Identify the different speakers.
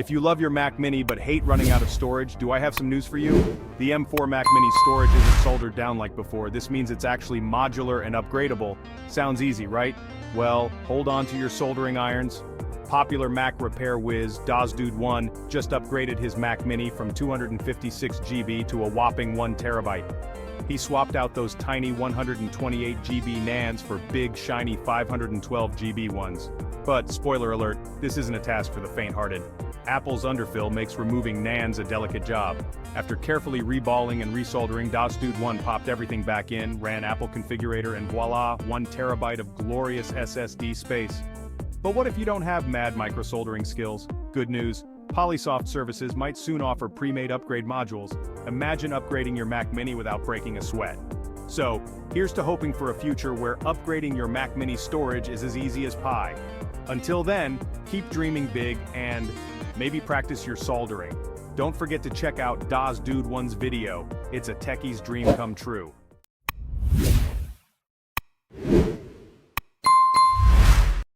Speaker 1: If you love your Mac Mini but hate running out of storage, do I have some news for you? The M4 Mac Mini storage isn't soldered down like before. This means it's actually modular and upgradable. Sounds easy, right? Well, hold on to your soldering irons. Popular Mac repair whiz, dosdude 1, just upgraded his Mac Mini from 256 GB to a whopping 1 TB. He swapped out those tiny 128 GB NANDs for big, shiny 512 GB ones. But, spoiler alert, this isn't a task for the faint-hearted. Apple's underfill makes removing NANDs a delicate job. After carefully reballing and resoldering, dosdude 1 popped everything back in, ran Apple Configurator, and voila, 1 TB of glorious SSD space. But what if you don't have mad micro-soldering skills? Good news, Polysoft Services might soon offer pre-made upgrade modules. Imagine upgrading your Mac Mini without breaking a sweat. So, here's to hoping for a future where upgrading your Mac Mini storage is as easy as pie. Until then, keep dreaming big and maybe practice your soldering. Don't forget to check out dosdude 1's video. It's a techie's dream come true.